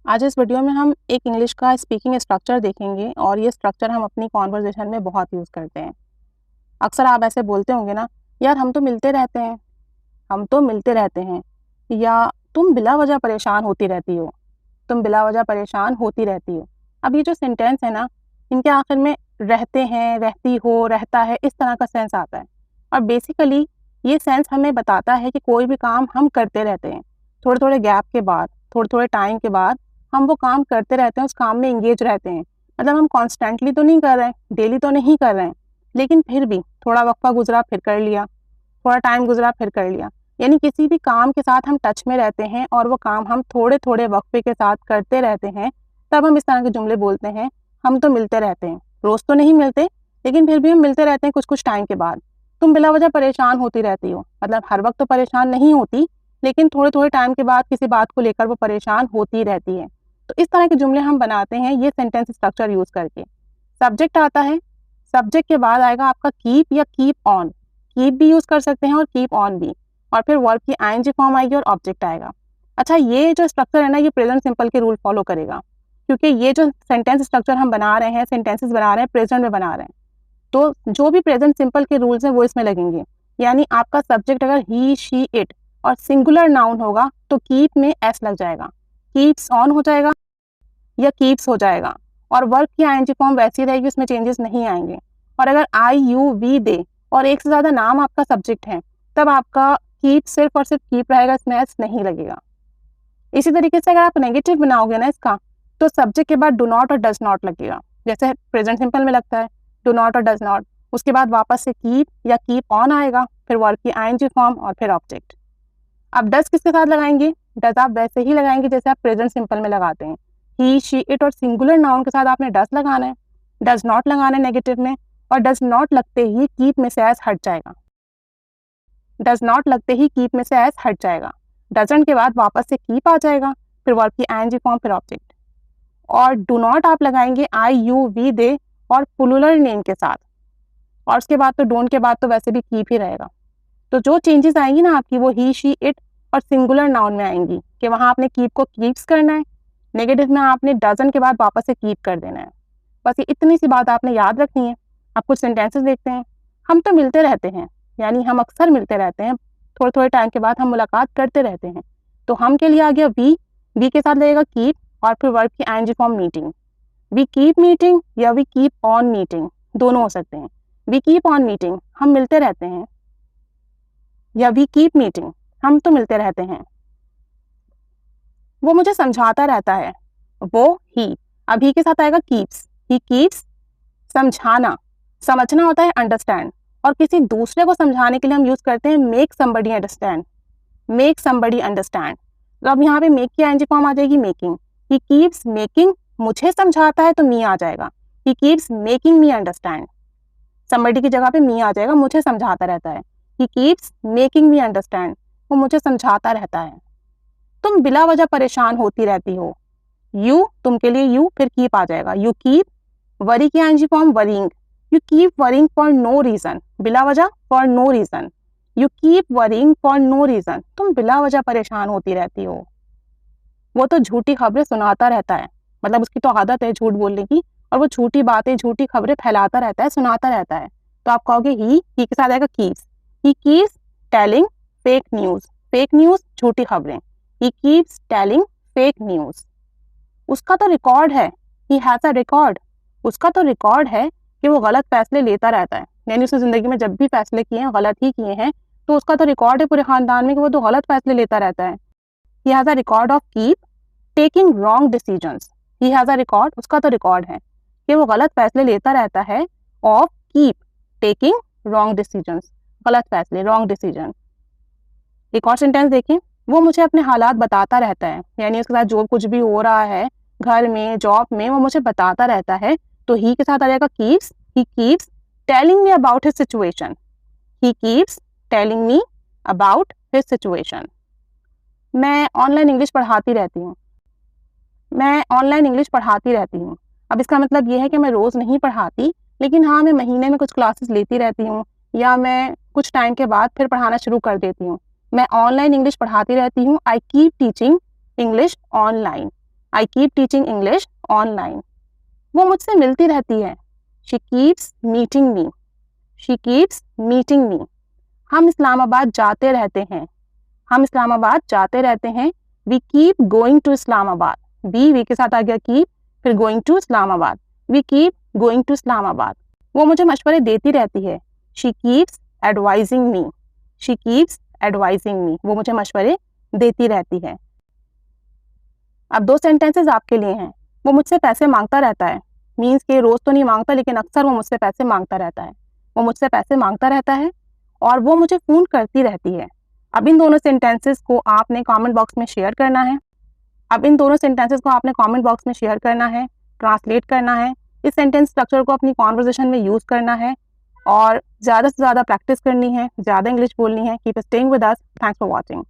आज इस वीडियो में हम एक इंग्लिश का स्पीकिंग स्ट्रक्चर देखेंगे और ये स्ट्रक्चर हम अपनी कॉन्वर्जेशन में बहुत यूज़ करते हैं। अक्सर आप ऐसे बोलते होंगे ना, यार हम तो मिलते रहते हैं, हम तो मिलते रहते हैं, या तुम बिला वजह परेशान होती रहती हो, तुम बिला वजह परेशान होती रहती हो। अब ये जो सेंटेंस है ना, इनके आखिर में रहते हैं, रहती हो, रहता है, इस तरह का सेंस आता है। और बेसिकली ये सेंस हमें बताता है कि कोई भी काम हम करते रहते हैं, थोड़े थोड़े गैप के बाद, थोड़े थोड़े टाइम के बाद हम वो काम करते रहते हैं, उस काम में इंगेज रहते हैं। मतलब हम कॉन्स्टेंटली तो नहीं कर रहे हैं, डेली तो नहीं कर रहे हैं, लेकिन फिर भी थोड़ा वक्फा गुजरा फिर कर लिया, थोड़ा टाइम गुजरा फिर कर लिया। यानी किसी भी काम के साथ हम टच में रहते हैं और वो काम हम थोड़े थोड़े वक्फे के साथ करते रहते हैं, तब हम इस तरह के जुमले बोलते हैं, हम तो मिलते रहते हैं। रोज़ तो नहीं मिलते, लेकिन फिर भी हम मिलते रहते हैं कुछ कुछ टाइम के बाद। तुम बिला वजह परेशान होती रहती हो, मतलब हर वक्त तो परेशान नहीं होती, लेकिन थोड़े थोड़े टाइम के बाद किसी बात को लेकर वो परेशान होती रहती है। तो इस तरह के जुमले हम बनाते हैं ये सेंटेंस स्ट्रक्चर यूज करके। सब्जेक्ट आता है, सब्जेक्ट के बाद आएगा आपका कीप या कीप ऑन। कीप भी यूज कर सकते हैं और कीप ऑन भी, और फिर वर्ब की आईएनजी फॉर्म आएगी और ऑब्जेक्ट आएगा। अच्छा, ये जो स्ट्रक्चर है ना, ये प्रेजेंट सिंपल के रूल फॉलो करेगा, क्योंकि ये जो सेंटेंस स्ट्रक्चर हम बना रहे हैं, सेंटेंसेस बना रहे हैं, प्रेजेंट में बना रहे हैं, तो जो भी प्रेजेंट सिंपल के रूल्स हैं वो इसमें लगेंगे। यानी आपका सब्जेक्ट अगर ही, शी, इट और सिंगुलर नाउन होगा तो कीप में एस लग जाएगा, कीप्स ऑन हो जाएगा या कीप्स हो जाएगा, और वर्ब की आईएनजी फॉर्म वैसी रहेगी, उसमें चेंजेस नहीं आएंगे। और अगर आई, यू, वी, दे और एक से ज्यादा नाम आपका सब्जेक्ट है, तब आपका कीप सिर्फ और सिर्फ कीप रहेगा, इसमें एस नहीं लगेगा। इसी तरीके से अगर आप नेगेटिव बनाओगे ना इसका, तो सब्जेक्ट के बाद डू नॉट और डज नॉट लगेगा, जैसे प्रेजेंट सिंपल में लगता है डू नॉट और डज नॉट। उसके बाद वापस से कीप या कीप ऑन आएगा, फिर वर्ब की आईएनजी फॉर्म और फिर ऑब्जेक्ट। अब डज किसके साथ लगाएंगे? डज आप वैसे ही लगाएंगे जैसे आप प्रेजेंट सिंपल में लगाते हैं। ही, शी, इट और सिंगुलर नाउन के साथ आपने डज लगाना है, डज नॉट लगाना है नेगेटिव में, और डज नॉट लगते ही कीप में से एस हट जाएगा, डज नॉट लगते ही कीप में से एस हट जाएगा। डजंट के बाद वापस से कीप आ जाएगा, फिर वर्ब की आईएनजी फॉर्म फिर ऑब्जेक्ट। और डू नॉट आप लगाएंगे आई, यू, वी, दे और प्लूरल नेम के साथ, और उसके बाद तो डोंट के बाद तो वैसे भी कीप ही रहेगा। तो जो चेंजेस आएंगी ना आपकी, वो ही, शी, इट और सिंगुलर नाउन में आएंगी, कि वहां आपने कीप को कीप्स करना है, नेगेटिव में आपने डजन के बाद वापस से कीप कर देना है। बस ये इतनी सी बात आपने याद रखनी है। आप कुछ सेंटेंसेस देखते हैं, हम तो मिलते रहते हैं, यानी हम अक्सर मिलते रहते हैं, थोड़े थोड़े टाइम के बाद हम मुलाकात करते रहते हैं। तो हम के लिए आ गया वी के साथ लगेगा कीप और फिर वर्ब की ING form meeting. We keep meeting या वी कीप ऑन मीटिंग, दोनों हो सकते हैं। वी कीप ऑन मीटिंग, हम मिलते रहते हैं, या वी कीप मीटिंग, हम तो मिलते रहते हैं। वो मुझे समझाता रहता है, वो ही। अब ही के साथ आएगा कीप्स, ही कीप्स, समझाना, समझना होता है अंडरस्टैंड, और किसी दूसरे को समझाने के लिए हम यूज करते हैं make somebody understand, make somebody understand. तो अब यहाँ पे मेक की आईएनजी फॉर्म आ जाएगी मेकिंग। ही कीप्स मेकिंग, मुझे समझाता है तो मी आ जाएगा, he keeps making me understand. Somebody की जगह पे मी आ जाएगा, मुझे समझाता रहता है। He keeps making me understand, वो मुझे समझाता रहता है। तुम बिला वजह परेशान होती रहती हो, यू, तुम के लिए यू, फिर कीप आ जाएगा, यू कीप। वरी की ING form worrying, you keep worrying for no reason, बिला वजह for no reason, you keep worrying for no reason, तुम बिला वजह परेशान होती रहती हो। वो तो झूठी खबरें सुनाता रहता है, मतलब उसकी तो आदत है झूठ बोलने की, और वो झूठी बातें, झूठी खबरें फैलाता रहता है, सुनाता रहता है। तो आप कहोगे ही के साथ आएगा keeps, he keeps telling fake news, fake news झूठी खबरें, he keeps telling fake news. उसका तो रिकॉर्ड है, ही हैज अ रिकॉर्ड, उसका तो रिकॉर्ड है कि वो गलत फैसले लेता रहता है, यानी उसने जिंदगी में जब भी फैसले किए हैं गलत ही किए हैं, तो उसका तो रिकॉर्ड है पूरे खानदान में कि वो तो गलत फैसले लेता रहता है। He has a record of keep taking wrong decisions, he has a record, उसका तो रिकॉर्ड है कि वो गलत फैसले लेता रहता है, of keep taking wrong decisions, गलत फैसले, रॉन्ग डिसीजन। एक और सेंटेंस देखें, वो मुझे अपने हालात बताता रहता है, यानी उसके साथ जो कुछ भी हो रहा है घर में, जॉब में, वो मुझे बताता रहता है। तो ही के साथ आ जाएगा keeps, he keeps telling me about his situation, he keeps telling me about his situation. मैं ऑनलाइन इंग्लिश पढ़ाती रहती हूँ, मैं ऑनलाइन इंग्लिश पढ़ाती रहती हूँ। अब इसका मतलब ये है कि मैं रोज़ नहीं पढ़ाती, लेकिन हाँ, मैं महीने में कुछ क्लासेस लेती रहती हूँ, या मैं कुछ टाइम के बाद फिर पढ़ाना शुरू कर देती हूँ। मैं ऑनलाइन इंग्लिश पढ़ाती रहती हूँ, I keep teaching English online. I keep teaching English online. वो मुझसे मिलती रहती है। She keeps meeting me. She keeps meeting me. हम इस्लामाबाद जाते रहते हैं। हम इस्लामाबाद जाते रहते हैं। We keep going to Islamabad. We के साथ आ गया कीप, फिर going to Islamabad. We keep going to Islamabad. वो मुझे मशवरे देती रहती है। She keeps advising me. She keeps advising me. वो मुझे मशवरे देती रहती है। अब 2 सेंटेंसेस आपके लिए हैं। वो मुझसे पैसे मांगता रहता है। मीन्स कि रोज तो नहीं मांगता, लेकिन अक्सर वो मुझसे पैसे मांगता रहता है। वो मुझसे पैसे मांगता रहता है और वो मुझे फ़ोन करती रहती है। अब इन दोनों सेंटेंसेस को आपने कमेंट बॉक्स में शेयर करना है। ट्रांसलेट करना है। इस सेंटेंस स्ट्रक्चर को अपनी कॉन्वर्जेशन में यूज़ करना है और ज़्यादा से ज़्यादा प्रैक्टिस करनी है, ज़्यादा इंग्लिश बोलनी है। Keep staying with us. Thanks for watching.